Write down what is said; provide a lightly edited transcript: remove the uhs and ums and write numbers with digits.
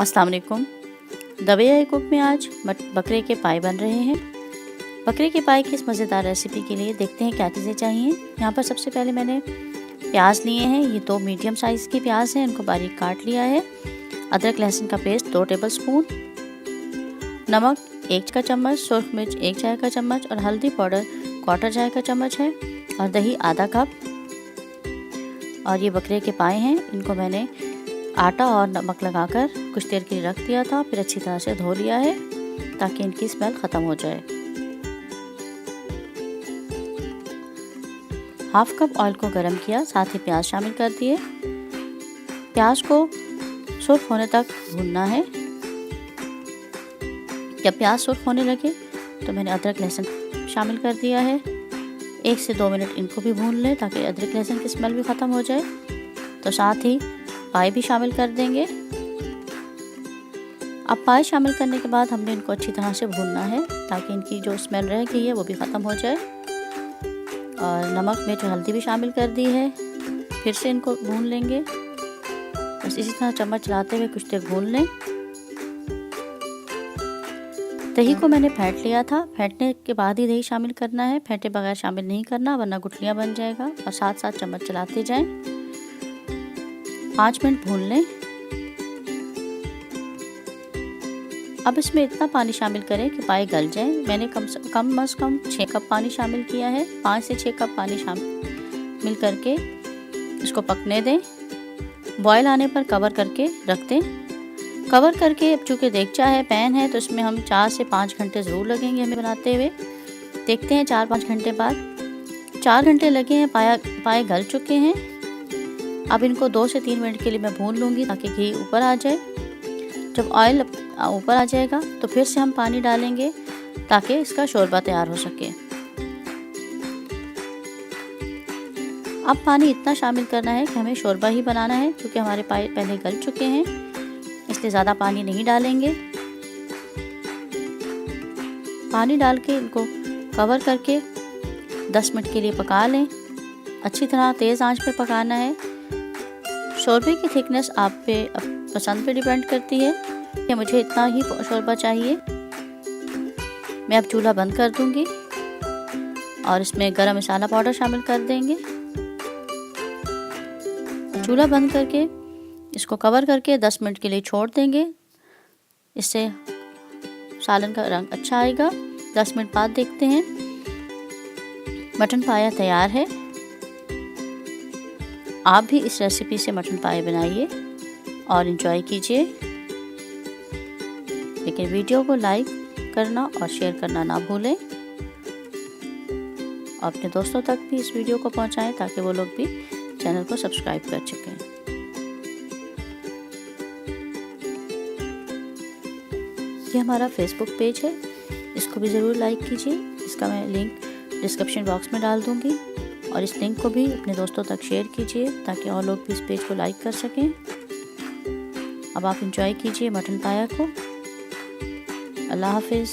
अस्सलाम वालेकुम। The way I cook में आज बकरे के पाए बन रहे हैं। बकरे के पाए की इस मज़ेदार रेसिपी के लिए देखते हैं क्या चीज़ें चाहिए। यहाँ पर सबसे पहले मैंने प्याज लिए हैं। ये 2 मीडियम साइज़ के प्याज हैं, इनको बारीक काट लिया है। अदरक लहसुन का पेस्ट 2 टेबलस्पून, नमक 1 का चम्मच, सुरख मिर्च 1 चाय का चम्मच और हल्दी पाउडर 1/4 चाय का चम्मच है और दही आधा कप। और ये बकरे के पाए हैं, इनको मैंने आटा और नमक लगाकर कुछ देर के लिए रख दिया था, फिर अच्छी तरह से धो लिया है ताकि इनकी स्मेल ख़त्म हो जाए। 1/2 कप ऑयल को गरम किया, साथ ही प्याज शामिल कर दिए। प्याज को सुर्ख होने तक भूनना है। जब प्याज सुर्ख होने लगे तो मैंने अदरक लहसुन शामिल कर दिया है। 1 से 2 मिनट इनको भी भून लें ताकि अदरक लहसुन की स्मेल भी ख़त्म हो जाए। तो साथ ही पाए भी शामिल कर देंगे। अब पाए शामिल करने के बाद हमने इनको अच्छी तरह से भूनना है ताकि इनकी जो स्मेल रह गई है वो भी ख़त्म हो जाए। और नमक मिर्च हल्दी भी शामिल कर दी है। फिर से इनको भून लेंगे, बस इसी तरह चम्मच चलाते हुए कुछ देर भून लें। दही को मैंने फेंट लिया था, फेंटने के बाद ही दही शामिल करना है, फेंटे बगैर शामिल नहीं करना वरना गुठलियाँ बन जाएगा। और साथ साथ चम्मच चलाते जाएं। 5 मिनट भून लें। अब इसमें इतना पानी शामिल करें कि पाए गल जाएं। मैंने कम से कम 6 कप पानी शामिल किया है। 5 से 6 कप पानी शामिल करके इसको पकने दें। बॉयल आने पर कवर करके रख दें। कवर करके, अब चूँकि देगचा है, पैन है, तो इसमें हम 4 से 5 घंटे ज़रूर लगेंगे हमें बनाते हुए। देखते हैं 4-5 घंटे बाद। 4 घंटे लगे हैं, पाए गल चुके हैं। अब इनको 2 से 3 मिनट के लिए मैं भून लूँगी ताकि घी ऊपर आ जाए। जब ऑयल ऊपर आ जाएगा तो फिर से हम पानी डालेंगे ताकि इसका शोरबा तैयार हो सके। अब पानी इतना शामिल करना है कि हमें शोरबा ही बनाना है, क्योंकि हमारे पाए पहले गल चुके हैं, इसलिए ज़्यादा पानी नहीं डालेंगे। पानी डाल के इनको कवर करके 10 मिनट के लिए पका लें। अच्छी तरह तेज़ आंच पे पकाना है। शोरबे की थिकनेस आप पे पसंद पे डिपेंड करती है कि मुझे इतना ही शोरबा चाहिए। मैं अब चूल्हा बंद कर दूंगी और इसमें गरम मसाला पाउडर शामिल कर देंगे। चूल्हा बंद करके इसको कवर करके 10 मिनट के लिए छोड़ देंगे। इससे सालन का रंग अच्छा आएगा। 10 मिनट बाद देखते हैं। मटन पाया तैयार है। आप भी इस रेसिपी से मटन पाए बनाइए और एंजॉय कीजिए। लेकिन वीडियो को लाइक करना और शेयर करना ना भूलें। अपने दोस्तों तक भी इस वीडियो को पहुंचाएं ताकि वो लोग भी चैनल को सब्सक्राइब कर सकें। ये हमारा फेसबुक पेज है, इसको भी ज़रूर लाइक कीजिए। इसका मैं लिंक डिस्क्रिप्शन बॉक्स में डाल दूँगी और इस लिंक को भी अपने दोस्तों तक शेयर कीजिए ताकि और लोग भी इस पेज को लाइक कर सकें। अब आप एंजॉय कीजिए मटन पाया को। अल्लाह हाफिज़।